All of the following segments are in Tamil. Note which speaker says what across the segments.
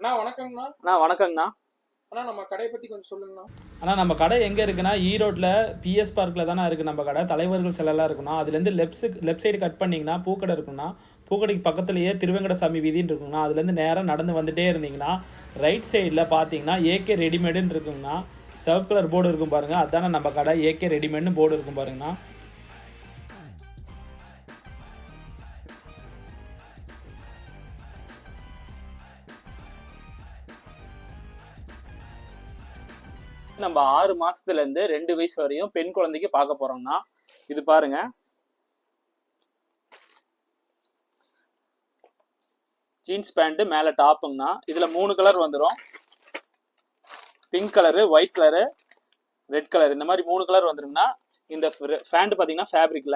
Speaker 1: அண்ணா வணக்கங்கண்ணா.
Speaker 2: அண்ணா வணக்கங்கண்ணா.
Speaker 1: அண்ணா நம்ம கடையை பற்றி கொஞ்சம் சொல்லுங்கண்ணா.
Speaker 3: அண்ணா நம்ம கடை எங்கே இருக்குன்னா ஈரோட்டில் பிஎஸ் பார்க்கில் தானே இருக்குது நம்ம கடை. தலைவர்கள் சிலலாம் இருக்குண்ணா. அதுலேருந்து லெஃப்ட் சைடு கட் பண்ணிங்கன்னா பூக்கடை இருக்குண்ணா. பூக்கடைக்கு பக்கத்துலேயே திருவேங்கடசாமி வீதின்னு இருக்குங்கண்ணா. அதுலேருந்து நேராக நடந்து வந்துகிட்டே இருந்தீங்கன்னா ரைட் சைடில் பார்த்தீங்கன்னா ஏகே ரெடிமேடுன்னு இருக்குங்கண்ணா. சிவப்பு கலர் போர்டு இருக்கும் பாருங்கள், அதுதானே நம்ம கடை. ஏகே ரெடிமேடுன்னு போர்டு இருக்கும் பாருங்கண்ணா.
Speaker 2: நம்ம 6 மாசத்துல இருந்து 2 வயசு வரையும் பெண் குழந்தைக்கு பார்க்க போறோம்னா, இது பாருங்க. ஜீன்ஸ் பேண்ட் மேல டாப்புங்கண்ணா. இதுல 3 கலர் வந்துடும். Pink colour, white colour, red colour, இந்த மாதிரி 3 கலர் வந்துருங்கண்ணா. இந்த பேண்ட் பாத்தீங்கன்னா ஃபேப்ரிக்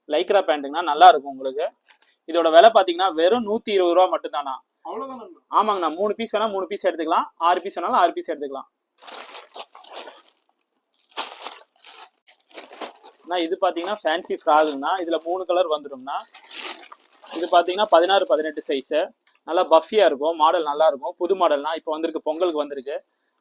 Speaker 2: லைக்ரா பேண்ட்டுங்கண்ணா. நல்லா இருக்கும் உங்களுக்கு. இதோட விலை பாத்தீங்கன்னா வெறும் 120 ரூபா மட்டும்தானா. ஆமாங்கண்ணா. 3 பீஸ் வேணா 3 பீஸ் எடுத்துக்கலாம், 6 பீஸ் வேணாலும் 6 பீஸ் எடுத்துக்கலாம். இது பாத்தீங்கன்னா ஃபேன்சி ஃப்ராகுங்கண்ணா. இதுல 3 கலர் வந்துடும்னா. இது பாத்தீங்கன்னா 16, 18 சைஸ். நல்லா பஃபியா இருக்கும். மாடல் நல்லா இருக்கும். புது மாடல்னா இப்போ வந்திருக்கு, பொங்கலுக்கு வந்திருக்கு.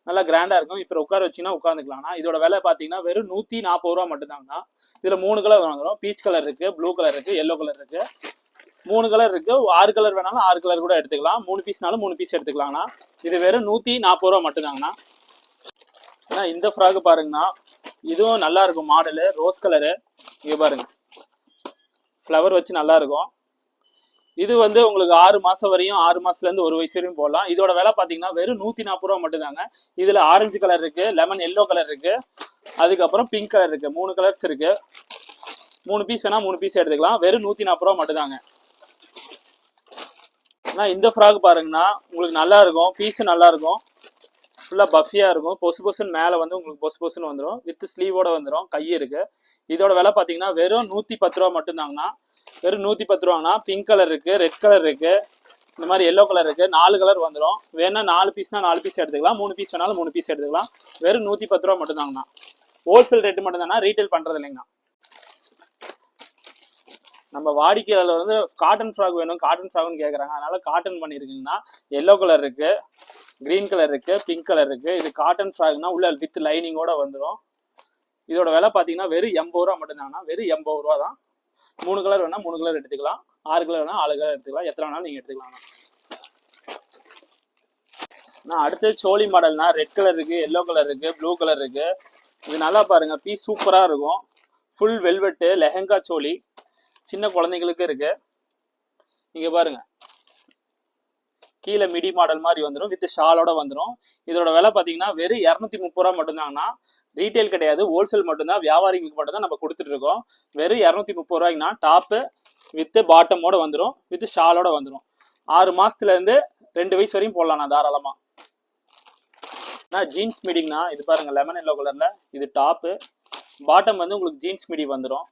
Speaker 2: நல்லா கிராண்டா இருக்கும். இப்போ உட்கார வச்சீங்கன்னா உட்காந்துக்கலாம்னா. இதோட விலை பாத்தீங்கன்னா வெறும் 140 ரூபா மட்டும்தாங்கண்ணா. இதுல 3 கலர் வந்துடும். பீச் கலர் இருக்கு, ப்ளூ கலர் இருக்கு, எல்லோ கலர் இருக்கு. 3 கலர் இருக்கு. 6 கலர் வேணாலும் 6 கலர் கூட எடுத்துக்கலாம். 3 பீஸ்னாலும் 3 பீஸ் எடுத்துக்கலாம்ண்ணா. இது வெறும் 140 ரூபா மட்டும்தாங்கண்ணா. இந்த ஃப்ராக் பாருங்கண்ணா. இதுவும் நல்லா இருக்கும். Model rose colour. இங்க பாருங்க, ஃப்ளவர் வச்சு நல்லா இருக்கும். இது வந்து உங்களுக்கு 6 மாசம் வரையும், 6 மாசத்துல இருந்து 1 வயசு வரையும் போடலாம். இதோட விலை பாத்தீங்கன்னா வெறும் 140 ரூபா மட்டும்தாங்க. இதுல ஆரஞ்சு கலர் இருக்கு, லெமன் எல்லோ கலர் இருக்கு, அதுக்கப்புறம் பிங்க் கலர் இருக்கு. 3 கலர்ஸ் இருக்கு. 3 பீஸ் வேணா 3 பீஸ் எடுத்துக்கலாம். வெறும் 140 ரூபா மட்டும்தாங்க. இந்த ஃப்ராக் பாருங்கன்னா உங்களுக்கு நல்லா இருக்கும். பீஸ் நல்லா இருக்கும். ஃபுல்லாக பஃபியாக இருக்கும். பொசு பொசுன்னு மேலே வந்து உங்களுக்கு பொசு பொசுன்னு வந்துடும். வித் ஸ்லீவோட வந்துடும். கை இருக்கு. இதோட விலை பார்த்தீங்கன்னா வெறும் 110 ரூபா மட்டும்தாங்கண்ணா. வெறும் 110 ரூபாங்கண்ணா. பிங்க் கலர் இருக்கு, ரெட் கலர் இருக்கு, இந்த மாதிரி எல்லோ கலர் இருக்கு. 4 கலர் வந்துடும். வேணா 4 பீஸ்னா 4 பீஸ் எடுத்துக்கலாம். 3 பீஸ் வேணாலும் 3 பீஸ் எடுத்துக்கலாம். வெறும் 110 ரூபா மட்டும்தாங்கண்ணா. ஹோல்சேல் ரேட்டு மட்டும்தாண்ணா, ரீட்டைல் பண்றது இல்லைங்கண்ணா. நம்ம வாடிக்கையாளர் வந்து காட்டன் ஃப்ராக் வேணும், காட்டன் ஃப்ராக்னு கேட்குறாங்க. அதனால காட்டன் பண்ணியிருக்குங்கண்ணா. எல்லோ கலர் இருக்கு, கிரீன் கலர் இருக்கு, பிங்க் கலர் இருக்கு. இது காட்டன் ஃப்ராக்னா உள்ள வித் லைனிங்கோட வந்துடும். இதோட விலை பார்த்தீங்கன்னா வெறும் 80 ரூபா மட்டும்தாங்கண்ணா. வெறும் 80 ரூபா தான். 3 கலர் வேணா 3 கலர் எடுத்துக்கலாம். 6 கலர் வேணா 6 கலர் எடுத்துக்கலாம். எத்தனை வேணாலும் நீங்க எடுத்துக்கலாம். அடுத்து சோழி மாடல்னா ரெட் கலர் இருக்கு, எல்லோ கலர் இருக்கு, ப்ளூ கலர் இருக்கு. இது நல்லா பாருங்க, பீஸ் சூப்பரா இருக்கும். ஃபுல் வெல்வெட்டு லெஹங்கா சோழி. சின்ன குழந்தைங்களுக்கு இருக்கு. இங்க பாருங்க, கீழே மிடி மாடல் மாதிரி வந்துடும். வித் ஷாலோட வந்துடும். இதோட விலை பார்த்தீங்கன்னா வெறும் 230 ரூபா மட்டும்தாங்கண்ணா. ரீட்டைல் கிடையாது, ஹோல்சேல் மட்டும்தான். வியாபாரிகளுக்கு மட்டும் தான் நம்ம கொடுத்துட்டு இருக்கோம். வெறும் 230 ரூபாய்க்குண்ணா. டாப்பு வித் பாட்டமோட வந்துடும். வித் ஷாலோட வந்துடும். 6 மாசத்துல இருந்து 2 வயசு வரையும் போடலாம்ண்ணா தாராளமா. ஜீன்ஸ் மிடிங்கண்ணா. இது பாருங்க, லெமன் எல்லோ கலர்ல. இது டாப்பு. பாட்டம் வந்து உங்களுக்கு ஜீன்ஸ் மிடி வந்துடும்.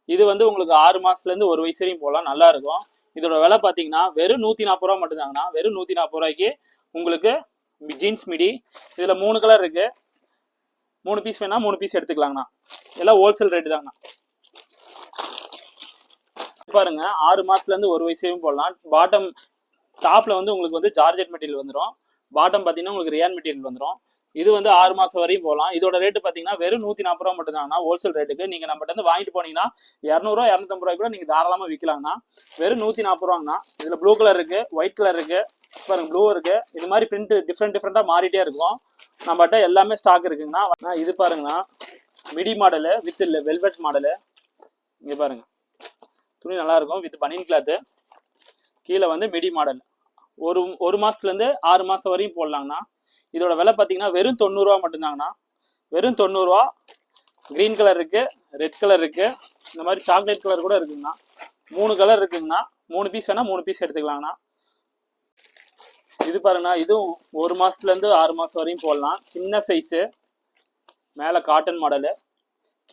Speaker 2: இது வந்து உங்களுக்கு 6 மாசத்துல இருந்து 1 வயசு வரையும் போடலாம். நல்லா இருக்கும். இதோட விலை பார்த்தீங்கன்னா வெறும் 140 ரூபா மட்டும்தாங்கண்ணா. வெறும் 140 ரூபாய்க்கு உங்களுக்கு ஜீன்ஸ் மிடி. இதுல 3 கலர் இருக்கு. 3 பீஸ் வேணா 3 பீஸ் எடுத்துக்கலாங்கண்ணா. எல்லாம் ஹோல்சேல் ரேட்டு தாங்கண்ணா. பாருங்க, 6 மாசத்துல இருந்து 1 வயசு வரையும் போடலாம். பாட்டம் டாப்ல வந்து உங்களுக்கு வந்து ஜார்ஜெட் மெட்டீரியல் வந்துடும். பாட்டம் பார்த்தீங்கன்னா உங்களுக்கு ரியான் மெட்டீரியல் வந்துடும். இது வந்து 6 மாசம் வரையும் போகலாம். இதோட ரேட்டு பார்த்தீங்கன்னா வெறும் 140 ரூபா மட்டும்தாங்கண்ணா. ஹோல்சேல் ரேட்டுக்கு நீங்க நம்மகிட்ட இருந்து வாங்கிட்டு போனீங்கன்னா 200 ரூபா 250 ரூபாய் கூட நீங்க தாராளமா விற்கலாங்கண்ணா. வெறும் 140 ரூபாங்கண்ணா. இதுல ப்ளூ கலர் இருக்கு, ஒயிட் கலர் இருக்கு, பாருங்க ப்ளூ இருக்கு. இது மாதிரி பிரிண்ட் டிஃப்ரெண்டா மாறிட்டே இருக்கும். நம்மகிட்ட எல்லாமே ஸ்டாக் இருக்குங்கண்ணா. இது பாருங்கண்ணா, midi model with velvet model. இங்க பாருங்க, துணி நல்லா இருக்கும். வித் பனியன் கிளாத்து. கீழே வந்து மிடி மாடல். ஒரு மாசத்துல இருந்து 6 மாசம் வரையும் போடலாங்கண்ணா. இதோட விலை பார்த்தீங்கன்னா வெறும் 90 ரூபா மட்டும்தாங்கண்ணா. வெறும் 90 ரூபா. கிரீன் கலர் இருக்கு, ரெட் கலர் இருக்கு, இந்த மாதிரி சாக்லேட் கலர் கூட இருக்குங்கண்ணா. 3 கலர் இருக்குங்கண்ணா. 3 பீஸ் வேணா 3 பீஸ் எடுத்துக்கலாங்கண்ணா. இது பாருங்கண்ணா, இதுவும் 1 மாசத்துல இருந்து 6 மாசம் வரையும் போடலாம். சின்ன சைஸு, மேல காட்டன் மாடலு,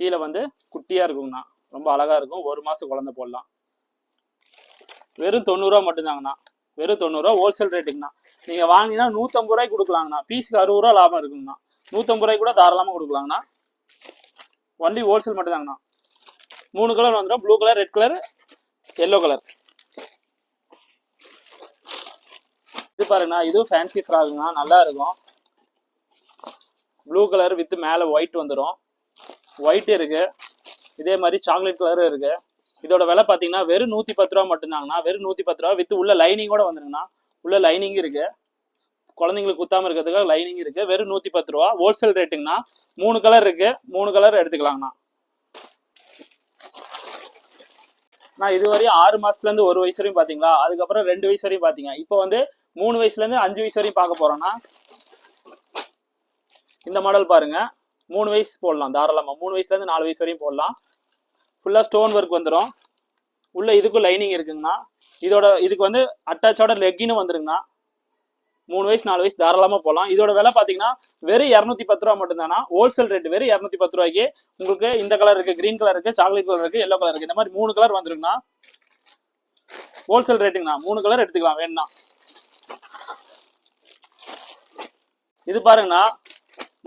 Speaker 2: கீழே வந்து குட்டியா இருக்குங்கண்ணா. ரொம்ப அழகா இருக்கும். 1 மாசம் குழந்தை போடலாம். வெறும் 90 ரூபா மட்டும்தாங்கண்ணா. வெறும் 90 ரூபா ஹோல்சேல் ரேட்டுங்கண்ணா. நீங்க வாங்கினா 150 ரூபாய்க்கு கொடுக்கலாங்கண்ணா. பீஸுக்கு 60 ரூபா லாபம் இருக்குங்கண்ணா. 150 ரூபாய்க்கு கூட தாராளமா கொடுக்கலாங்கண்ணா. ஒன்லி ஹோல்சேல் மட்டும்தாங்கண்ணா. 3 கலர் வந்துடும். Blue colour, red colour, yellow colour. இது பாருங்கண்ணா, இதுவும் ஃபேன்சி ஃப்ராக்குங்கண்ணா, நல்லா இருக்கும். ப்ளூ கலர் வித் மேலே ஒயிட் வந்துடும். ஒயிட் இருக்கு, இதே மாதிரி சாக்லேட் கலரும் இருக்கு. இதோட விலை பார்த்தீங்கன்னா வெறும் 110 ரூபா மட்டும்தாங்கண்ணா. வெறும் 110 ரூபா வித் உள்ள லைனிங்கோட வந்துருங்கண்ணா. உள்ள லைனிங் இருக்கு, குழந்தைங்களுக்கு குத்தாம இருக்கிறதுக்காக லைனிங் இருக்கு. வெறும் 110 ரூபா ஹோல்சேல் ரேட்டுங்கண்ணா. 3 கலர் இருக்கு, 3 கலர் எடுத்துக்கலாங்கண்ணா. நான் இதுவரையும் 6 மாசத்துல இருந்து 1 வயசு வரையும் பாத்தீங்களா, அதுக்கப்புறம் 2 வயசு வரையும் பாத்தீங்க. இப்போ வந்து 3 வயசுல இருந்து 5 வயசு வரையும் பார்க்க போறோம்னா இந்த மாடல் பாருங்க. 3 வயசு போடலாம் தாராளமா. 3 வயசுல இருந்து 4 வயசு வரையும் போடலாம். ஃபுல்லா ஸ்டோன் ஒர்க் வந்துடும். உள்ள இதுக்கும் லைனிங் இருக்குங்கண்ணா. இதுக்கு வந்து அட்டாச்சோட லெக்கினும் வந்துருங்கண்ணா. 3 வயசு 4 வயசு தாராளமா போகலாம். இதோட விலை பாத்தீங்கன்னா வெறும் 210 ரூபா மட்டும்தானா. ஹோல்சேல் ரேட் வெறும் 210 ரூபாய்க்கு உங்களுக்கு இந்த கலர் இருக்கு, கிரீன் கலர் இருக்கு, சாக்லேட் கலர் இருக்கு, எல்லோ கலர் இருக்கு. இந்த மாதிரி 3 கலர் வந்துருங்கண்ணா. ஹோல்சேல் ரேட்டுங்கண்ணா. 3 கலர் எடுத்துக்கலாம் வேணும்னா. இது பாருங்கண்ணா,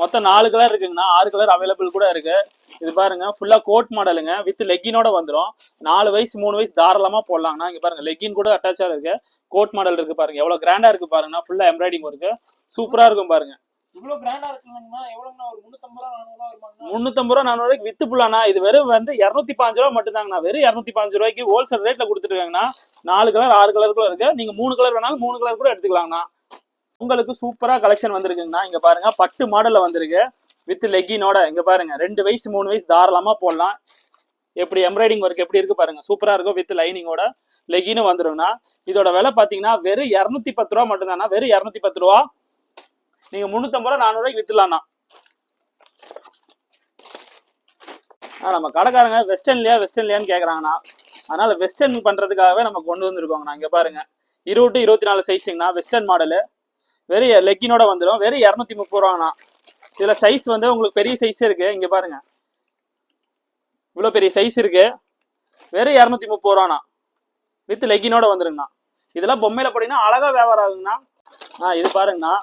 Speaker 2: மொத்தம் 4 கலர் இருக்குங்கண்ணா. 6 கலர் அவைலபிள் கூட இருக்கு. இது பாருங்க, ஃபுல்லா கோட் மாடலுங்க வித் லெக்கினோட வந்துடும். 4 வயசு 3 வயசு தாராளமா போடலாங்கண்ணா. இங்க பாருங்க, லெக்கின் கூட அட்டாச்சா இருக்கு. கோட் மாடல் இருக்கு பாருங்க, எவ்வளவு கிராண்டா இருக்கு பாருங்க. ஃபுல்லா எம்ப்ராய்டிங் இருக்கு, சூப்பரா இருக்கும் பாருங்க.
Speaker 1: இவ்வளவு கிராண்டா இருக்குங்கண்ணா. எவ்வளவுண்ணா? ஒரு 350 ரூபா 400 ரூபா வருமாங்கண்ணா.
Speaker 2: 350 ரூபா 400 ரூபாய்க்கு வித்து புள்ளாண்ணா. இது வெறும் வந்து 215 ரூபா மட்டும்தாங்கண்ணா. வெறும் 215 ரூபாய்க்கு ஹோல்சேல் ரேட்ல கொடுத்துருக்காங்கண்ணா. 4 கலர் 6 கலர் கூட இருக்கு. நீங்க 3 கலர் வேணாலும் 3 கலர் கூட எடுத்துக்கலாங்கண்ணா. உங்களுக்கு சூப்பரா கலெக்ஷன் வந்திருக்குங்கண்ணா. இங்க பாருங்க, பட்டு மாடல்ல வந்திருக்கு வித் லெக்கினோட. இங்க பாருங்க, 2 வயசு 3 வயசு தாராளமா போடலாம். எப்படி எம்ப்ராய்டிங் ஒர்க் எப்படி இருக்கு பாருங்க, சூப்பரா இருக்கும். வித் லைனிங்கோட லெக்கினும் வந்துருங்கண்ணா. இதோட விலை பாத்தீங்கன்னா வெறும் 210 ரூபா மட்டும்தானா. வெறும் 210 ரூபா. நீங்க 350 ரூபா 400 ரூபாய்க்கு வித்துலாம்ண்ணா. நம்ம கடைக்காரங்க வெஸ்டர்ன்லயான்னு கேக்குறாங்கண்ணா. அதனால வெஸ்டர்ன் பண்றதுக்காகவே நம்ம கொண்டு வந்திருக்கோங்கண்ணா. இங்க பாருங்க, 20 to 24 சைஸுங்கண்ணா. வெஸ்டர்ன் மாடலு வெறும் லெக்கினோட வந்துடும். வெறும் 230 ரூபாங்கண்ணா. இதுல சைஸ் வந்து உங்களுக்கு பெரிய சைஸ் இருக்கு. இங்க பாருங்க, இவ்வளவு பெரிய சைஸ் இருக்கு. வெறும் 230 ரூபாண்ணா. வித் லெக்கினோட வந்துருங்கண்ணா. இதெல்லாம் பொம்மையில போட்டீங்கன்னா அழகா வியாபாரம் ஆகுங்கண்ணா. இது பாருங்கண்ணா,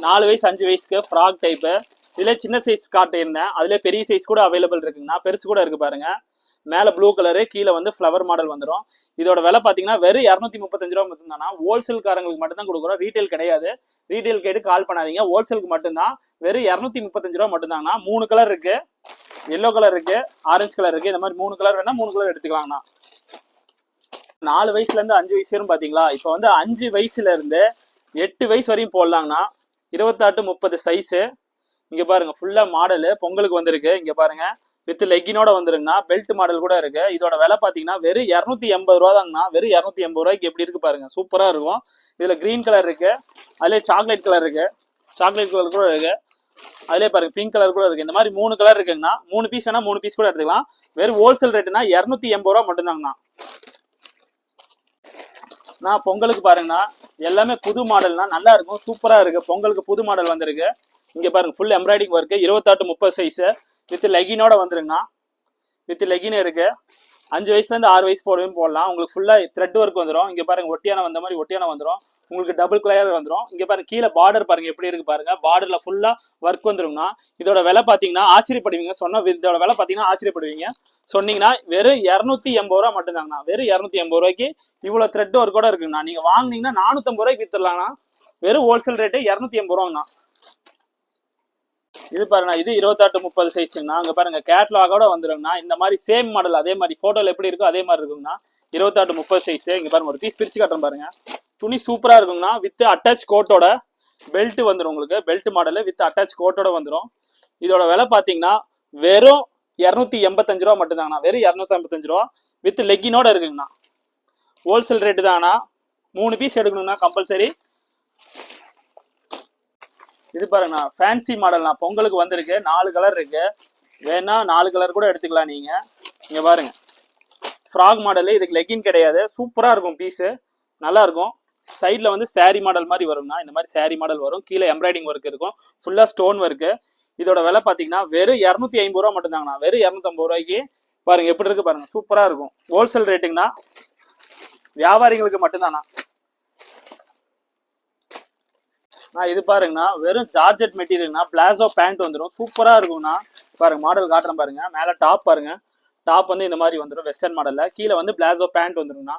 Speaker 2: 4 வயசு 5 வயசுக்கு ஃப்ராக் டைப்பு. இதுல சின்ன சைஸ் காட்டியிருந்தேன், அதுல பெரிய சைஸ் கூட அவைலபிள் இருக்குங்கண்ணா. பெருசு கூட இருக்கு பாருங்க. மேல ப்ளூ கலரு, கீழே வந்து ஃபிளவர் மாடல் வந்துடும். இதோட விலை பாத்தீங்கன்னா வெறும் 235 ரூபா மட்டும்தானா. ஹோல்சேல் காரங்களுக்கு மட்டும் தான் கொடுக்குறோம், ரீட்டைல் கிடையாது. ரீட்டைல் கேட்டு கால் பண்ணாதீங்க, ஹோல்சேலுக்கு மட்டும்தான். வெறும் 235 ரூபா மட்டும்தாங்கண்ணா. 3 கலர் இருக்கு, எல்லோ கலர் இருக்கு, ஆரஞ்சு கலர் இருக்கு. இந்த மாதிரி 3 கலர் வேணா 3 கலர் எடுத்துக்கலாங்கண்ணா. 4 வயசுல இருந்து 5 வயசு வரும் பாத்தீங்களா. இப்போ வந்து 5 வயசுல இருந்து 8 வயசு வரையும் போடலாங்கண்ணா. 28 30 சைஸு. இங்க பாருங்க, ஃபுல்லா மாடலு பொங்கலுக்கு வந்திருக்கு. இங்க பாருங்க, வித் லெக்கினோட வந்துருங்கண்ணா. பெல்ட் மாடல் கூட இருக்கு. இதோட விலை பாத்தீங்கன்னா வெறும் 280 ரூபா தாங்கண்ணா. வெறும் 280 ரூபாய்க்கு எப்படி இருக்கு பாருங்க, சூப்பரா இருக்கும். இதுல கிரீன் கலர் இருக்கு, அதுல சாக்லேட் கலர் இருக்கு, சாக்லேட் கலர் கூட இருக்கு. அதுலயே பாருங்க பிங்க் கலர் கூட இருக்கு. இந்த மாதிரி 3 கலர் இருக்குங்கண்ணா. 3 பீஸ் வேணா 3 பீஸ் கூட எடுத்துக்கலாம். வெறும் ஹோல்சேல் ரேட்டுனா 280 ரூபா மட்டும்தாங்கண்ணா. நான் பொங்கலுக்கு பாருங்கண்ணா, எல்லாமே புது மாடல்னா நல்லா இருக்கும், சூப்பரா இருக்கு. பொங்கலுக்கு புது மாடல் வந்திருக்கு. இங்க பாருங்க, full embroidering work 28 30 size with லெகினோட வந்துருங்கண்ணா. வித் லெகின் இருக்கு. 5 வயசுல இருந்து 6 வயசு போடலாம். உங்களுக்கு ஃபுல்லா த்ரெட் ஒர்க் வந்துடும். இங்க பாருங்க, ஒட்டியான வந்த மாதிரி ஒட்டியான வந்துடும். உங்களுக்கு டபுள் கிளையர் வந்துடும். இங்க பாருங்க, கீழே பார்டர் பாருங்க எப்படி இருக்கு பாருங்க. பார்டர்ல ஃபுல்லா ஒர்க் வந்துருங்கண்ணா. இதோட விலை பாத்தீங்கன்னா ஆச்சரியப்படுவீங்க. இதோட விலை பாத்தீங்கன்னா ஆச்சரியப்படுவீங்க. சொன்னீங்கன்னா வெறும் 280 ரூபா மட்டும்தாங்கண்ணா. வெறும் 280 ரூபாய்க்கு இவ்வளவு த்ரெட் ஒர்க் கூட இருக்குங்கண்ணா. நீங்க வாங்கினீங்கன்னா 450 ரூபாய்க்கு வித்துடலாம்ண்ணா. வெறும் ஹோல்சேல் ரேட்டு 280 ரூபாங்கண்ணா. இது பாருங்க, இது 28 30 சைஸ்ங்கண்ணா. அங்க பாருங்க, கேட்லாகோட வந்துருங்கண்ணா. இந்த மாதிரி சேம் மாடல் அதே மாதிரி போட்டோல எப்படி இருக்கோ அதே மாதிரி இருக்குங்கண்ணா. 28 30 சைஸ். இங்க பாருங்க, ஒரு பீஸ் பிரிச்சு காட்டுறேன் பாருங்க. துணி சூப்பரா இருக்குங்கண்ணா. வித் அட்டாச் கோட்டோட பெல்ட் வந்துடும். உங்களுக்கு பெல்ட் மாடல் வித் அட்டாச் கோட்டோட வந்துடும். இதோட விலை பாத்தீங்கன்னா வெறும் 285 ரூபா மட்டும்தாங்கண்ணா. வெறும் 285 ரூபா வித் லெக்கினோட இருக்குங்கண்ணா. ஹோல்சேல் ரேட்டு தாங்கண்ணா. 3 பீஸ் எடுக்கணும்னா கம்பல்சரி. இது பாருங்கண்ணா, ஃபேன்சி மாடல்னா பொங்கலுக்கு வந்திருக்கு. 4 கலர் இருக்கு, வேணா 4 கலர் கூட எடுத்துக்கலாம் நீங்க. இங்க பாருங்க, ஃப்ராக் மாடலு. இதுக்கு லெக்கின் கிடையாது, சூப்பரா இருக்கும் பீஸு, நல்லா இருக்கும். சைட்ல வந்து சாரி மாடல் மாதிரி வரும்னா, இந்த மாதிரி சாரி மாடல் வரும். கீழே எம்ப்ராய்டிங் ஒர்க் இருக்கும், ஃபுல்லா ஸ்டோன் ஒர்க்கு. இதோட விலை பாத்தீங்கன்னா வெறும் 250 ரூபா மட்டும்தாங்கண்ணா. வெறும் 250 ரூபாய்க்கு பாருங்க எப்படி இருக்கு பாருங்க, சூப்பரா இருக்கும். ஹோல்சேல் ரேட்டுங்கண்ணா, வியாபாரிகளுக்கு மட்டும்தாண்ணா. இது பாருங்கண்ணா, வெறும் ஜார்ஜெட் மெட்டீரியல்னா, பிளாசோ பேண்ட் வந்துடும், சூப்பரா இருக்கும்ண்ணா. பாருங்க, மாடல் காட்டுறேன் பாருங்க. மேல டாப் பாருங்க, டாப் வந்து இந்த மாதிரி வந்துடும் வெஸ்டர்ன் மாடல்ல. கீழே வந்து பிளாசோ பேண்ட் வந்துருங்கண்ணா.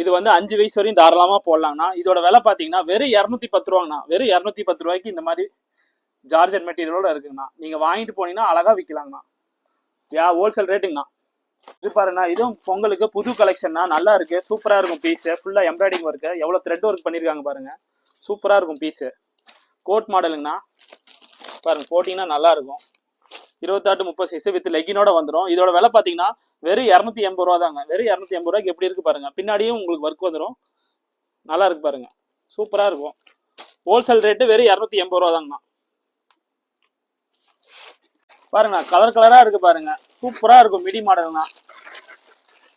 Speaker 2: இது வந்து 5 வயசு வரையும் தாராளமா போடலாங்கண்ணா. இதோட விலை பாத்தீங்கன்னா வெறும் 210 ரூபாங்கண்ணா. வெறும் 210 ரூபாய்க்கு இந்த மாதிரி ஜார்ஜெட் மெட்டீரியலோட இருக்குங்கண்ணா. நீங்க வாங்கிட்டு போனீங்கன்னா அழகா விற்கலாங்கண்ணா. ஹோல்சேல் ரேட்டுங்கண்ணா. இது பாருங்கண்ணா, இதுவும் பொங்கலுக்கு புது கலெக்ஷன்னா, நல்லா இருக்கு, சூப்பரா இருக்கும் பீஸ். ஃபுல்லா எம்ப்ராய்டிங் ஒர்க்கு, எவ்வளவு த்ரெட் ஒர்க் பண்ணிருக்காங்க பாருங்க, சூப்பரா இருக்கும் பீஸ். கோட் மாடலுங்கண்ணா. பாருங்க, போட்டிங்கன்னா நல்லா இருக்கும். 28-30 சைஸ் வித் லெக்கினோட வந்துடும். இதோட விலை பாத்தீங்கன்னா வெறும் 280 ரூபா தாங்க. வெறும் 280 ரூபாய்க்கு எப்படி இருக்கு பாருங்க. பின்னாடியும் உங்களுக்கு ஒர்க் வந்துடும், நல்லா இருக்கு பாருங்க, சூப்பரா இருக்கும். ஹோல்சேல் ரேட்டு வெறும் 280 ரூபா தாங்கண்ணா. பாருங்க, கலர் கலரா இருக்கு பாருங்க, சூப்பரா இருக்கும். மிடி மாடல்னா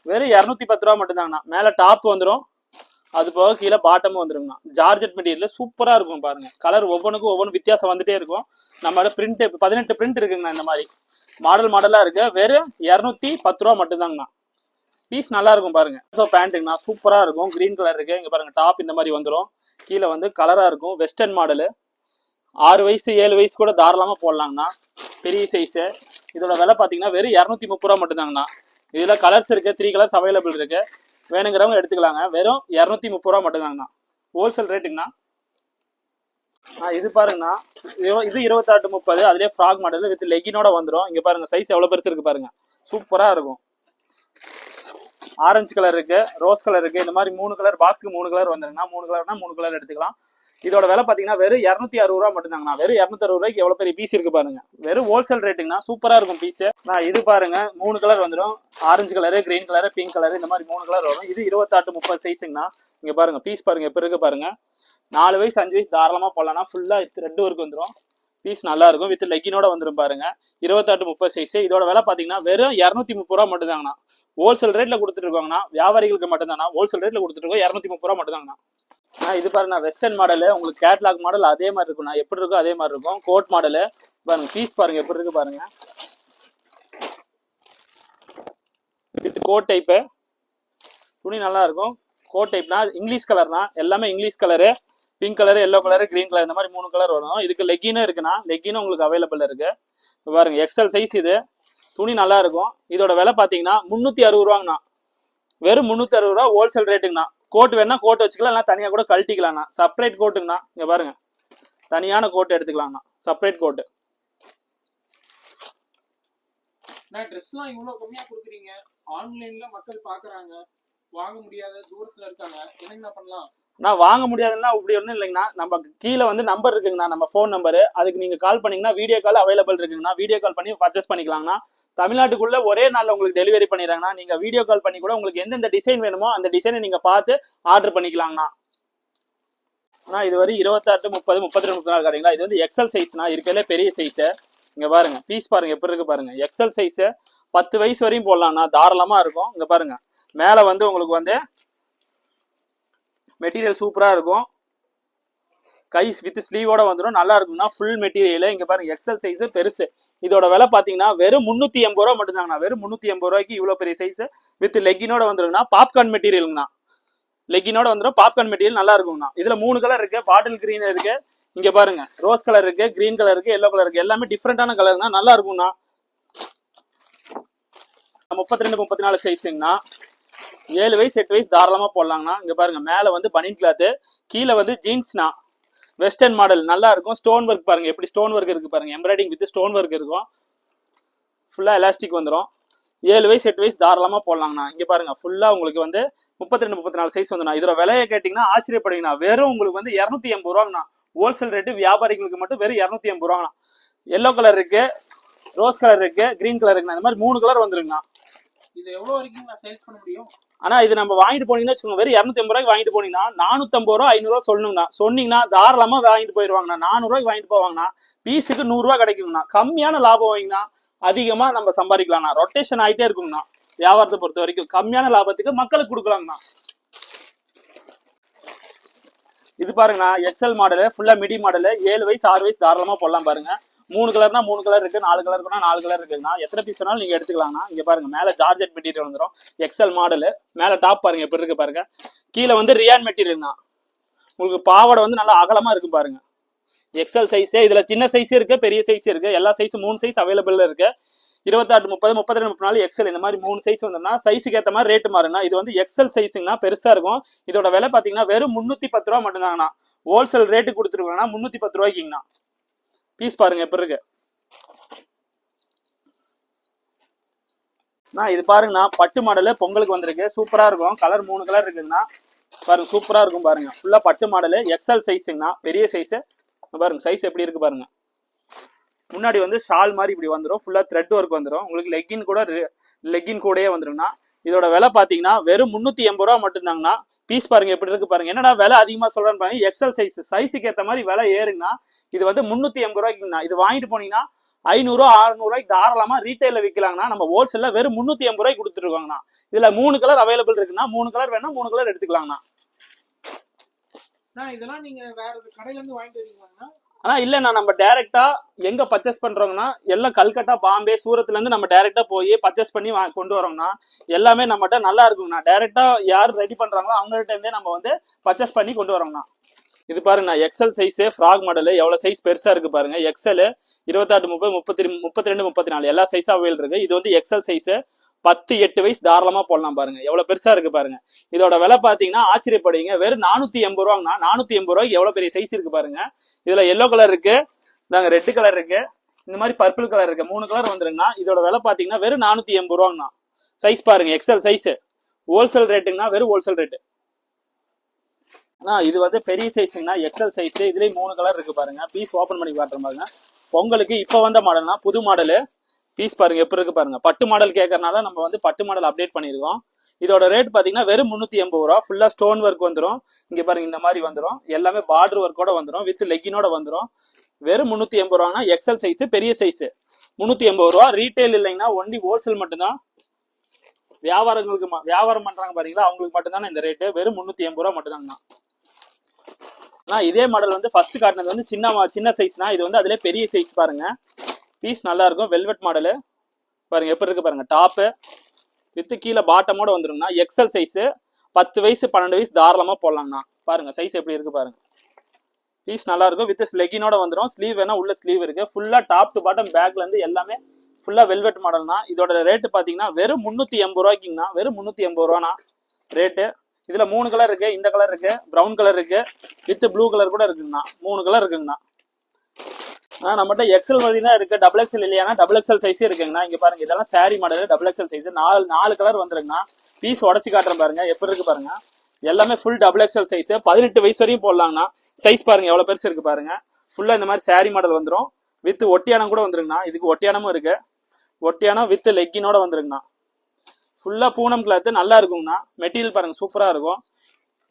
Speaker 2: வெறும் 210 ரூபா மட்டும் தாங்கண்ணா. மேல டாப் வந்துடும், அது போக கீழே பாட்டமும் வந்துருங்கண்ணா. ஜார்ஜெட் மெட்டீரியல் சூப்பரா இருக்கும் பாருங்க. கலர் ஒவ்வொன்றுக்கும் ஒவ்வொன்றும் வித்தியாசம் வந்துட்டே இருக்கும். நம்மளோட பிரிண்ட் 18 பிரிண்ட் இருக்குங்கண்ணா. இந்த மாதிரி மாடலா இருக்கு. வெறும் 210 ரூபா மட்டும் தாங்கண்ணா. பீஸ் நல்லா இருக்கும் பாருங்க. ஸோ பேண்ட்டுங்கண்ணா சூப்பரா இருக்கும். கிரீன் கலர் இருக்கு. இங்க பாருங்க, டாப் இந்த மாதிரி வந்துடும், கீழே வந்து கலரா இருக்கும். வெஸ்டர்ன் மாடலு, 6 வயசு 7 வயசு கூட தாராளமா போடலாங்கண்ணா. பெரிய சைஸ். இதோட விலை பாத்தீங்கன்னா வெறும் 230 ரூபா மட்டும் தாங்கண்ணா. இதுல கலர்ஸ் இருக்கு, 3 கலர்ஸ் அவைலபிள் இருக்கு. வேணுங்கிறவங்க எடுத்துக்கலாங்க. வெறும் 230 ரூபா மட்டும் தாங்கண்ணா. ஹோல்சேல் ரேட்டுங்கண்ணா. இது பாருங்கண்ணா, இது 28-30. அதுலயே ஃப்ராக் மாடல் வித் லெகினோட வந்துடும். இங்க பாருங்க, சைஸ் எவ்வளவு பெருசு இருக்கு பாருங்க, சூப்பரா இருக்கும். ஆரஞ்சு கலர் இருக்கு, ரோஸ் கலர் இருக்கு. இந்த மாதிரி 3 கலர், பாக்ஸுக்கு 3 கலர் வந்துருங்கண்ணா. 3 கலர்னா 3 கலர் எடுத்துக்கலாம். இதோட விலை பாத்தீங்கன்னா வெறும் 260 ரூபா மட்டும் தாங்கண்ணா. வெறும் 260 ரூபாய்க்கு எவ்வளவு பெரிய பீஸ் இருக்கு பாருங்க. வெறும் ஹோல்சேல் ரேட்டுங்கண்ணா. சூப்பரா இருக்கும் பீஸ். இது பாருங்க, 3 கலர் வந்துடும். Orange colour, green colour, pink colour, இந்த மாதிரி 3 கலர் வரும். இது 28-30 சைஸுங்கண்ணா. இங்க பாருங்க, பீஸ் பாருங்க எப்படி இருக்கு பாருங்க. 4 வயசு 5 வயசு தாராளமா போடலாம். ஃபுல்லா த்ரெட் ஒர்க் வந்துடும். பீஸ் நல்லா இருக்கும். வித் லெக்கினோட வந்துடும் பாருங்க. 28-30 சைஸ். இதோட விலை பாத்தீங்கன்னா வெறும் 230 ரூபா மட்டும் தாங்கண்ணா. ஹோல்சேல் ரேட்ல கொடுத்துட்டு இருக்காங்கண்ணா. வியாபாரிகளுக்கு மட்டும் தானா ஹோல்சேல் ரேட்ல கொடுத்துட்டு இருக்கோம். 230 ரூபா மட்டும் தாங்கண்ணா. இது பாருங்க, வெஸ்டர்ன் மாடலு, உங்களுக்கு கேட்லாக் மாடல் அதே மாதிரி இருக்கும்ண்ணா. எப்படி இருக்கோ அதே மாதிரி இருக்கும். கோட் மாடலு பாருங்க, பீஸ் பாருங்க எப்படி இருக்கு பாருங்க. வித் கோட் டைப்பு, துணி நல்லா இருக்கும். கோட் டைப்னா இங்கிலீஷ் கலர்னா, எல்லாமே English colour, pink colour, yellow colour, green colour, இந்த மாதிரி 3 கலர் வரும். இதுக்கு லெக்கினும் இருக்குண்ணா. லெக்கினும் உங்களுக்கு அவைலபிள் இருக்கு. பாருங்க, எக்ஸல் சைஸ். இது துணி நல்லா இருக்கும். இதோட விலை பாத்தீங்கன்னா 360 ரூபாங்கண்ணா. வெறும் 360 ரூபா ஹோல்சேல் ரேட்டுங்கண்ணா. கோட் வேணா கோட் வச்சுக்கலாம், இல்லைனா தனியா கூட கழட்டிக்கலாம்ண்ணா. செப்பரேட் கோட்டுங்கண்ணா. இங்க பாருங்க, தனியான கோட் எடுத்துக்கலாம்ண்ணா, செப்பரேட் கோட்டு.
Speaker 1: ட்ரெஸ்லாம் இவ்வளவு கம்மியா கொடுக்குறீங்க, ஆன்லைன்ல மக்கள் பாக்குறாங்க, வாங்க முடியாத தூரத்துல இருக்காங்க, என்னென்ன பண்ணலாம்?
Speaker 2: நான் வாங்க முடியாதுன்னா இப்படி ஒன்றும் இல்லைங்கண்ணா. நம்ம கீழே வந்து நம்பர் இருக்குங்கண்ணா, நம்ம ஃபோன் நம்பரு. அதுக்கு நீங்க கால் பண்ணீங்கன்னா வீடியோ கால் அவைலபிள் இருக்குங்கண்ணா. வீடியோ கால் பண்ணி பர்ச்சேஸ் பண்ணிக்கலாங்கண்ணா. தமிழ்நாட்டுக்குள்ள ஒரே நாள்ல உங்களுக்கு டெலிவரி பண்ணிடுறாங்கண்ணா. நீங்க வீடியோ கால் பண்ணி கூட உங்களுக்கு எந்தெந்த டிசைன் வேணுமோ அந்த டிசைனை நீங்க பார்த்து ஆர்டர் பண்ணிக்கலாங்கண்ணா. ஆனா இது வரை 28, 30, 32, 34 காட்டுங்களா. இது வந்து எக்ஸல் சைஸ்னா, இருக்கல பெரிய சைஸ். இங்க பாருங்க, பீஸ் பாருங்க எப்படி இருக்கு பாருங்க. எக்ஸல் சைஸ் 10 வயசு வரையும் போடலாம்ண்ணா, தாராளமா இருக்கும். இங்க பாருங்க, மேல வந்து உங்களுக்கு வந்து மெட்டீரியல் சூப்பரா இருக்கும். கை வித் ஸ்லீவோட வந்துடும், நல்லா இருக்கும்னா. Full material. இங்க பாருங்க, எக்ஸல் சைஸ் பெருசு. இதோட விலை பாத்தீங்கன்னா வெறும் 380 ரூபா மட்டும் தாங்கண்ணா. வெறும் 380 ரூபாய்க்கு இவ்வளவு பெரிய சைஸ் வித் லெக்கினோட வந்துருங்கண்ணா. பாப்கார்ன் மெட்டீரியலுங்கண்ணா. லெக்கினோட வந்துடும். பாப்கார்ன் மெட்டீரியல் நல்லா இருக்குங்கண்ணா. இதுல 3 கலர் இருக்கு. பாட்டில் கிரீன் இருக்கு, இங்க பாருங்க ரோஸ் கலர் இருக்கு, கிரீன் கலர் இருக்கு, எல்லோ கலர் இருக்கு. எல்லாமே டிஃப்ரெண்டான கலர்னா, நல்லா இருக்கும்ண்ணா. 32, 34 சைஸுங்கண்ணா. 7 வயசு 8 வயசு தாராளமா போடலாங்கண்ணா. இங்க பாருங்க, மேல வந்து பனியன் கிளாத்து, கீழே வந்து ஜீன்ஸ்னா. வெஸ்டர்ன் மாடல் நல்லா இருக்கும். ஸ்டோன் ஒர்க் பாருங்க எப்படி ஸ்டோன் ஒர்க் இருக்கு பாருங்க. எம்ப்ராய்டிங் வித் ஸ்டோன் ஒர்க் இருக்கும். ஃபுல்லா எலாஸ்டிக் வந்துடும். 7 வயசு 8 வயசு தாராளமா போடலாங்கண்ணா. இங்க பாருங்க, ஃபுல்லா உங்களுக்கு வந்து 32, 34 சைஸ் வந்துடும். இதோட விலையை கேட்டீங்கன்னா ஆச்சரியப்படுவீங்கண்ணா. வெறும் உங்களுக்கு வந்து 280 ரூபாங்கண்ணா. Wholesale rate. வியாபாரிகளுக்கு மட்டும் வெறும் 280 ரூபாங்கண்ணா. எல்லோ கலர் இருக்கு, ரோஸ் கலர் இருக்கு, கிரீன் கலர் இருக்குண்ணா. இந்த மாதிரி 3 கலர் வந்துருங்கண்ணா.
Speaker 1: இது எவ்வளவு வரைக்கும் நான் சேல்ஸ் பண்ண முடியும்?
Speaker 2: ஆனா இது நம்ம வாங்கிட்டு போனீங்கன்னா வச்சுக்கோங்க, வெறும் 280 ரூபாய்க்கு வாங்கிட்டு போனீங்கன்னா 450 ரூபா 500 ரூபா சொல்லணுங்கண்ணா. சொன்னீங்கன்னா தாராளமா வாங்கிட்டு போயிருவாங்கண்ணா. 400 ரூபாய்க்கு வாங்கிட்டு போவாங்கண்ணா. பீஸுக்கு 100 ரூபா கிடைக்குங்கண்ணா. கம்மியான லாபம் வாங்கினா அதிகமா நம்ம சம்பாதிக்கலாம்ண்ணா. ரொட்டேஷன் ஆகிட்டே இருக்குங்கண்ணா. வியாபாரத்தை பொறுத்த வரைக்கும் கம்மியான லாபத்துக்கு மக்களுக்கு கொடுக்கலாங்கண்ணா. இது பாருங்கண்ணா, எக்ஸல் மாடலு, ஃபுல்லா மிடி மாடலு. 7 வயசு 6 வயசு தாராளமா போடலாம் பாருங்க. 3 கலர்னா 3 கலர் இருக்கு, 4 கலர் இருக்குன்னா 4 கலர் இருக்குங்கண்ணா. எத்தனை பீஸ் வேணாலும் நீங்க எடுத்துக்கலாம்ண்ணா. இங்க பாருங்க, மேல ஜார்ஜெட் மெட்டீரியல் வந்துடும். XL model. மேல டாப் பாருங்க எப்படி இருக்கு பாருங்க. கீழே வந்து ரியான் மெட்டீரியல்னா. உங்களுக்கு பாவாடை வந்து நல்லா அகலமா இருக்கு பாருங்க. XL size. இதுல சின்ன சைஸ் இருக்கு, பெரிய சைஸ் இருக்கு. எல்லா சைஸ் 3 சைஸ் அவைலபிள் இருக்கு. 28 30 32 34 எக்ஸல் இந்த மாதிரி 3 சைஸ் வந்தோம்னா சைஸுக்கு ஏற்ற மாதிரி ரேட் மாறுங்கண்ணா. இது வந்து எக்ஸல் சைஸுங்கண்ணா, பெருசா இருக்கும். இதோட விலை பாத்தீங்கன்னா வெறும் 310 ரூபா மட்டும்தாங்கண்ணா. ஹோல்சேல் ரேட்டு கொடுத்துருக்காங்கன்னா 310 ரூபாய்க்குங்கண்ணா. பீஸ் பாருங்க எப்படி இருக்கு. இது பாருங்கண்ணா, பட்டு மாடலு பொங்கலுக்கு வந்திருக்கு. சூப்பரா இருக்கும். கலர் 3 கலர் இருக்குங்கண்ணா. பாருங்க சூப்பரா இருக்கும் பாருங்க. ஃபுல்லா பட்டு மாடலு, எக்ஸல் சைஸுங்கண்ணா, பெரிய சைஸ். பாருங்க சைஸ் எப்படி இருக்கு பாருங்க. முன்னாடி வந்து ஷால் மாதிரி இப்படி வந்துடும். ஃபுல்லா த்ரெட் ஒர்க் வந்துடும். உங்களுக்கு லெக்கின் கூடயே வந்துடும்னா. இதோட விலை பாத்தீங்கன்னா வெறும் 380 ரூபா மட்டும்தாங்கண்ணா. பீஸ் பாருங்க எப்படி இருக்கு பாருங்க. என்னடா விலை அதிகமா சொல்றேன்னு பாருங்க. எக்ஸல் சைஸுக்கு ஏற்ற மாதிரி விலை ஏறுங்கண்ணா. இது வந்து 380 ரூபாய்க்குங்கண்ணா. இது வாங்கிட்டு போனீங்கன்னா 500 600 ரூபாய்க்கு தாராளமா ரீட்டைல விற்கலாங்கண்ணா. நம்ம ஹோல்சேல்ல வெறும் 380 ரூபாய்க்கு கொடுத்துருக்காங்கண்ணா. இதுல 3 கலர் அவைலபிள் இருக்குண்ணா. 3 கலர் வேணா 3 கலர் எடுத்துக்கலாங்கண்ணா.
Speaker 1: இதெல்லாம் நீங்க வேற கடையில இருந்து வாங்கிட்டு வரீங்களாங்கண்ணா?
Speaker 2: இல்லண்ணா, நம்ம டைரக்டா எங்க பர்ச்சேஸ் பண்றோம்னா எல்லாம் கல்கட்டா, பாம்பே, சூரத்ல இருந்து நம்ம டைரக்டா போய் பர்ச்சேஸ் பண்ணி கொண்டு வரோம்னா எல்லாமே நம்மகிட்ட நல்லா இருக்குங்கண்ணா. டைரக்டா யார் ரெடி பண்றாங்களோ அவங்கள்ட்ட இருந்தே நம்ம வந்து பர்ச்சேஸ் பண்ணி கொண்டு வரோம்னா. இது பாருங்கண்ணா, எக்ஸல் சைஸ் ஃப்ராக் மாடல் எவ்வளவு சைஸ் பெருசா இருக்கு பாருங்க. எக்ஸல் 28 30 32 34 எல்லா சைஸா அவைல் இருக்கு. இது வந்து எக்ஸல் சைஸ் 10 8 வயசு தாராளமா போடலாம் பாருங்க. எவ்வளவு பெருசா இருக்கு பாருங்க. இதோட விலை பாத்தீங்கன்னா ஆச்சரியப்படுவீங்க. வெறும் 480 ரூபாங்கண்ணா. 480 ரூபாய்க்கு எவ்வளவு பெரிய சைஸ் இருக்கு பாருங்க. இதுல எல்லோ கலர் இருக்கு, நாங்க ரெட் கலர் இருக்கு, இந்த மாதிரி பர்பிள் கலர் இருக்கு. 3 கலர் வந்துருங்கண்ணா. இதோட விலை பாத்தீங்கன்னா வெறும் 480 ரூபாங்கண்ணா. சைஸ் பாருங்க, எக்ஸல் சைஸ். ஹோல்சேல் ரேட்டுங்கண்ணா, வெறும் ஹோல்சேல் ரேட்டு. இது வந்து பெரிய சைஸ்ங்கண்ணா, எக்ஸல் சைஸ். இதுலயும் 3 கலர் இருக்கு பாருங்க. பீஸ் ஓபன் பண்ணி காட்டுற பாருங்க. பொங்கலுக்கு இப்ப வந்த மாடல்னா புது மாடலு. பீஸ் பாருங்க எப்படி இருக்கு பாருங்க. பட்டு மாடல் கேட்கறதுனால நம்ம வந்து பட்டு மாடல் அப்டேட் பண்ணிருக்கோம். இதோட ரேட் பாத்தீங்கன்னா வெறும் 380 ரூபா. ஃபுல்லா ஸ்டோன் ஒர்க் வந்துடும். இங்க பாருங்க இந்த மாதிரி வந்துடும். எல்லாமே பார்டர் ஒர்க்கோட வந்துடும். வித் லெக்கினோட வந்துடும். வெறும் 380 ரூபானா எக்ஸல் சைஸ், பெரிய சைஸ் 380 ரூபா. ரீட்டைல் இல்லைங்கன்னா ஒன்லி ஹோல்சேல் மட்டும்தான். வியாபாரம் பண்றாங்க பாத்தீங்களா, அவங்களுக்கு மட்டும்தானே இந்த ரேட்டு. வெறும் 380 ரூபா மட்டும்தாங்கண்ணா. இதே மாடல் வந்து ஃபர்ஸ்ட் காட்டினது வந்து சின்ன சைஸ்னா, இது வந்து அதுல பெரிய சைஸ் பாருங்க. பீஸ் நல்லா இருக்கும். வெல்வெட் மாடலு பாருங்க எப்படி இருக்கு பாருங்க. டாப்பு வித் கீழே பாட்டமோட வந்துருங்கண்ணா. எக்ஸல் சைஸ் 10 வயசு 12 வயசு தாராளமா போடலாங்கண்ணா. பாருங்க சைஸ் எப்படி இருக்கு பாருங்க. பீஸ் நல்லா இருக்கும். வித் லெக்கினோட வந்துடும். ஸ்லீவ் வேணா உள்ள ஸ்லீவ் இருக்கு. ஃபுல்லா டாப் டு பாட்டம் பேக்ல இருந்து எல்லாமே ஃபுல்லா வெல்வெட் மாடல்னா. இதோட ரேட்டு பாத்தீங்கன்னா வெறும் 380 ரூபாய்க்குங்கண்ணா. வெறும் 380 ரூபானா ரேட்டு. இதுல 3 கலர் இருக்கு. இந்த கலர் இருக்கு, பிரவுன் கலர் இருக்கு, வித் ப்ளூ கலர் கூட இருக்குங்கண்ணா. 3 கலர் இருக்குங்கண்ணா. நம்மகிட்ட எக்ஸல் வழினா இருக்கு. டபுள் எக்ஸல் இல்லையானா டபுள் எக்ஸல் சைஸ் இருக்குங்கண்ணா. இங்க பாருங்க இதெல்லாம் sari model double XL size. 4 colour வந்துருங்கண்ணா. பீஸ் உடச்சு காட்டுறேன் பாருங்க எப்படி இருக்கு பாருங்க. எல்லாமே ஃபுல் டபுள் எக்ஸல் சைஸ். 18 வயசு வரையும் போடலாங்கண்ணா. சைஸ் பாருங்க எவ்வளவு பெருசு இருக்கு பாருங்க. ஃபுல்லா இந்த மாதிரி சாரி மாடல் வந்துடும். வித் ஒட்டியானம் கூட வந்துருங்கண்ணா. இதுக்கு ஒட்டியானமும் இருக்கு. ஒட்டியானம் வித் லெக்கினோட வந்துருங்கண்ணா. ஃபுல்லா பூனம் கிளாத் நல்லா இருக்குங்கண்ணா. மெட்டீரியல் பாருங்க சூப்பரா இருக்கும்.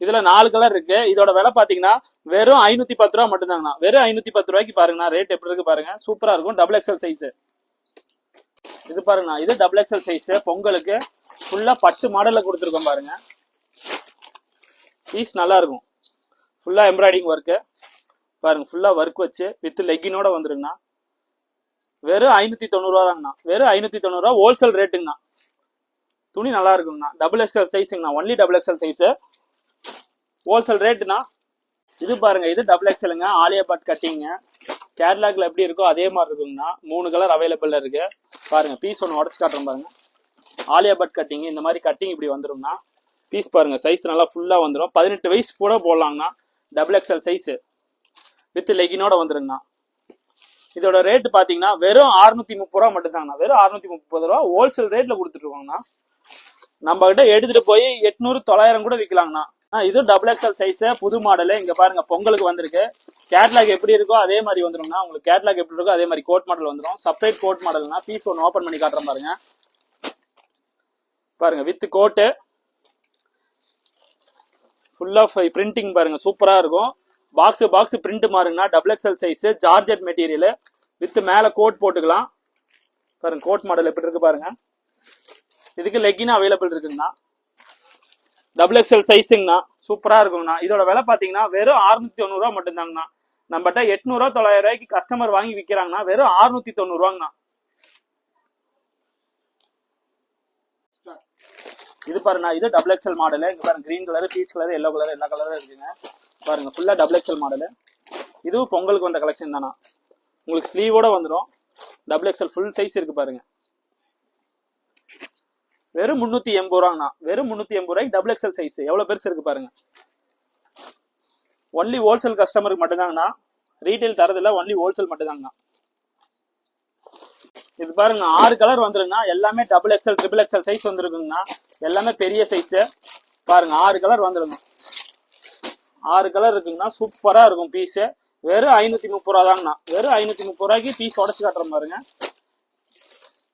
Speaker 2: இதுல 4 கலர் இருக்கு. இதோட விலை பாத்தீங்கன்னா வெறும் 510 ரூபா மட்டும்தாங்கண்ணா. வெறும் 510 ரூபாய்க்கு பாருங்கண்ணா. ரேட் எப்படி இருக்கு பாருங்க. சூப்பரா இருக்கும். Double XL size. இது பாருங்கண்ணா, இது டபுள் எக்ஸல் சைஸ். பொங்கலுக்கு ஃபுல்லா பட்டு மாடல்ல கொடுத்துருக்கோம் பாருங்க. பீஸ் நல்லா இருக்கும். ஃபுல்லா எம்ப்ராய்டிங் ஒர்க்கு பாருங்க. ஃபுல்லா ஒர்க் வச்சு வித் லெக்கினோட வந்துருங்கண்ணா. வெறும் 590 ரூபா தாங்கண்ணா. வெறும் 590 ரூபா ஹோல்சேல் ரேட்டுங்கண்ணா. துணி நல்லா இருக்குங்கண்ணா. டபுள் எக்ஸல் சைஸுங்கண்ணா. Only double XL size. Wholesale ரேட்டுனா இது பாருங்க. இது டபுள் எக்ஸலுங்க. ஆலியா பட் கட்டிங்க. கேட்லாக்ல எப்படி இருக்கோ அதே மாதிரி இருக்குங்கண்ணா. 3 கலர் அவைலபிள் இருக்கு பாருங்க. பீஸ் ஒன்று உடச்சு காட்டுறோம் பாருங்க. ஆலியா பட் கட்டிங் இந்த மாதிரி கட்டிங் இப்படி வந்துருங்கண்ணா. பீஸ் பாருங்க சைஸ் நல்லா ஃபுல்லா வந்துடும். 18 வயசு கூட போடலாங்கண்ணா. டபுள் எக்ஸல் சைஸ் வித் லெகினோட வந்துருங்கண்ணா. இதோட ரேட் பாத்தீங்கன்னா வெறும் 630 ரூபா மட்டும்தாங்கண்ணா. வெறும் 630 ரூபா ஹோல்சேல் ரேட்ல கொடுத்துட்டு இருக்கோங்கண்ணா. நம்ம கிட்ட எடுத்துட்டு போய் 800 900 கூட விற்கலாங்கண்ணா. இது டபுள் எக்ஸல் சைஸ் புது மாடலு. இங்க பாருங்க பொங்கலுக்கு வந்திருக்கு. கேட்லாக் எப்படி இருக்கோ அதே மாதிரி வந்துருங்கண்ணா. உங்களுக்கு கேட்லாக் எப்படி இருக்கோ அதே மாதிரி கோட் மாடல் வந்துடும். செப்பரேட் கோட் மாடல்னா பீஸ் ஒன்று ஓபன் பண்ணி காட்டுறேன் பாருங்க. பாருங்க வித் கோட்டு ஃபுல்லா பிரிண்டிங் பாருங்க சூப்பரா இருக்கும். பாக்ஸ் பிரிண்ட் மாறுங்கண்ணா. Double XL size georgette material with மேல கோட் போட்டுக்கலாம். பாருங்க கோட் மாடல் எப்படி இருக்கு பாருங்க. இதுக்கு லெக்கின் அவைலபிள் இருக்குங்கண்ணா. டபுள் எக்ஸல் சைஸுங்கண்ணா. சூப்பரா இருக்குங்கண்ணா. இதோட விலை பாத்தீங்கன்னா வெறும் 690 ரூபா மட்டும்தாங்கண்ணா. நம்மகிட்ட 800 900 ரூபாய்க்கு கஸ்டமர் வாங்கி விற்கிறாங்கன்னா வெறும் 690 ரூபாங்கண்ணா. இது பாருங்க, இது டபுள் எக்ஸல் மாடலு. இங்க பாருங்க green colour, peach colour, yellow colour எல்லா கலரும் இருக்குங்க. பாருங்க ஃபுல்லா டபுள் எக்ஸல் மாடலு. இதுவும் பொங்கலுக்கு வந்த கலெக்ஷன் தானா. உங்களுக்கு ஸ்லீவோட வந்துடும். டபுள் எக்ஸல் ஃபுல் சைஸ் இருக்கு பாருங்க. வெறும் 380 ரூபாங்கண்ணா. வெறும் 380 ரூபாய்க்கு டபுள் எக்ஸல் சைஸ் எவ்வளவு பெருசு இருக்கு பாருங்க. ஒன்லி ஹோல்சேல் கஸ்டமருக்கு மட்டும்தாங்கண்ணா, ரீட்டைல் தரதில்ல, ஒன்லி ஹோல்சேல் மட்டும்தாங்கண்ணா. இது பாருங்க 6 கலர் வந்துருங்கண்ணா. எல்லாமே double XL triple XL size வந்துருக்குங்கண்ணா. எல்லாமே பெரிய சைஸ் பாருங்க. 6 கலர் வந்துருங்க. 6 கலர் இருக்குங்கண்ணா. சூப்பரா இருக்கும் பீஸ். வெறும் 530 ரூபா தாங்கண்ணா. வெறும் 530 ரூபாய்க்கு பீஸ் உடச்சு காட்டுற பாருங்க.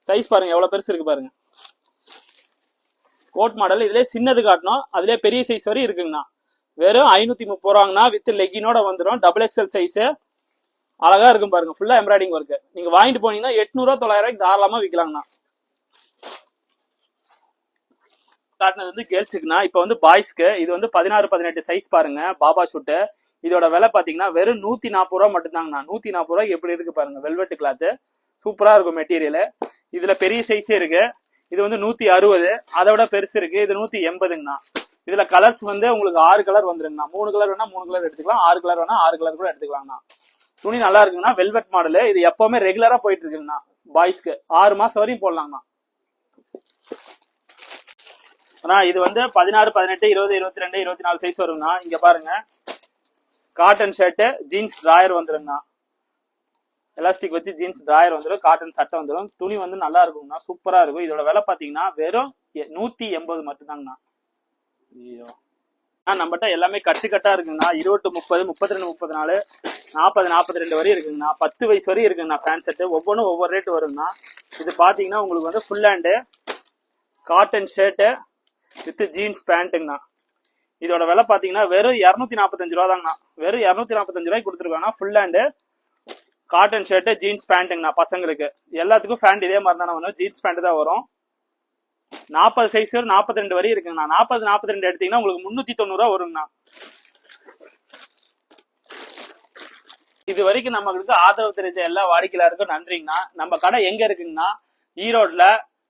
Speaker 2: சைஸ் பாருங்க எவ்வளவு பெருசு இருக்கு பாருங்க. கோட் மாடல் இதுல சின்னது காட்டணும், அதுல பெரிய சைஸ் வரை இருக்குங்கண்ணா. வெறும் 530 ரூபாங்கண்ணா. வித் லெக்கினோட வந்துடும். டபுள் எக்ஸல் சைஸ் அழகா இருக்கும் பாருங்க. ஃபுல்லா எம்ப்ராய்டிங் ஒர்க். நீங்க வாங்கிட்டு போனீங்கன்னா 800 900 ரூபாய்க்கு தாராளமா விற்கலாங்கண்ணா. காட்டினது வந்து கேர்ள்ஸுக்குண்ணா. இப்போ வந்து பாய்ஸ்க்கு இது வந்து 16 18 சைஸ் பாருங்க. பாபா ஷூட்டு இதோட விலை பாத்தீங்கன்னா வெறும் 140 ரூபா மட்டும்தாங்கண்ணா. 140 ரூபாய்க்கு எப்படி இருக்கு பாருங்க. வெல்வெட் கிளாத் சூப்பரா இருக்கும் மெட்டீரியல். இதுல பெரிய சைஸே இருக்கு. இது வந்து 160, அதை விட பெருசு இருக்கு. இது 180ங்கண்ணா. இதுல கலர்ஸ் வந்து உங்களுக்கு 6 கலர் வந்துருங்கண்ணா. 3 கலர் வேணா 3 கலர் எடுத்துக்கலாம். 6 கலர் வேணா 6 கலர் கூட எடுத்துக்கலாம்ண்ணா. துணி நல்லா இருக்குங்கண்ணா. Velvet model. இது எப்பவுமே ரெகுலரா போயிட்டு இருக்குங்கண்ணா. பாய்ஸ்க்கு 6 மாசம் வரையும் போடலாங்கண்ணா. ஆனா இது வந்து 16 18 20 22 24 சைஸ் வருங்கண்ணா. இங்க பாருங்க காட்டன் ஷர்ட் ஜீன்ஸ் டிராயர் வந்துருங்கண்ணா. எலாஸ்டிக் வச்சு ஜீன்ஸ் டிராயர் வந்துடும். காட்டன் சட்டை வந்துடும். துணி வந்து நல்லா இருக்குங்கண்ணா. சூப்பரா இருக்கும். இதோட விலை பாத்தீங்கன்னா வெறும் 180 மட்டும்தாங்கண்ணா. ஐயோ நம்மகிட்ட எல்லாமே கட்டா இருக்குங்கண்ணா. 20 30 32 34 40 42 வரையும் இருக்குங்கண்ணா. 10 வயசு வரையும் இருக்குங்கண்ணா. பேண்ட் செட்டு ஒவ்வொன்றும் ஒவ்வொரு ரேட் வருங்கண்ணா. இது பாத்தீங்கன்னா உங்களுக்கு வந்து full hand cotton shirt with jeans பேண்ட்டுங்கண்ணா. இதோட விலை பாத்தீங்கன்னா வெறும் 245 ரூபா தாங்கண்ணா. வெறும் 245 ரூபாய்க்கு கொடுத்துருக்காங்கண்ணா. Full hand cotton shirt jeans பேண்ட்டுங்கண்ணா. பசங்களுக்கு எல்லாத்துக்கும் பேண்ட் இதே மாதிரி தானே வரும். ஜீன்ஸ் பேண்ட் தான் வரும். 40 சைஸ் 42 வரையும் இருக்குங்கண்ணா. 40 42 எடுத்தீங்கன்னா உங்களுக்கு 390 ரூபா வருங்கண்ணா. இது வரைக்கும் நம்மளுக்கு ஆதரவு தெரிஞ்ச எல்லா வாடிக்கையாளருக்கும் நன்றிங்கண்ணா. நம்ம கடை எங்க இருக்குங்கன்னா ஈரோட்ல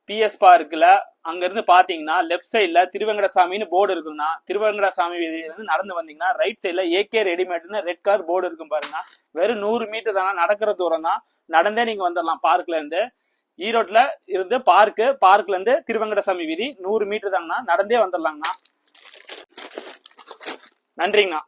Speaker 2: PS பார்க்ல அங்க இருந்து பாத்தீங்கன்னா லெப்ட் சைட்ல திருவெங்கடசாமின்னு போர்டு இருக்குங்கண்ணா. திருவெங்கடசாமி இருந்து நடந்து வந்தீங்கன்னா ரைட் சைட்ல AK ரெடிமேட்னு ரெட் கலர் போர்டு இருக்கும் பாருங்க. வெறும் 100 மீட்டர் தானே, நடக்கிற தூரம் தான். நடந்தே நீங்க வந்துடலாம். பார்க்ல இருந்து ஈரோட்ல இருந்து பார்க்ல இருந்து திருவெங்கடசாமி வீதி 100 மீட்டர் தாங்கண்ணா. நடந்தே வந்துடலாங்கண்ணா. நன்றிங்கண்ணா.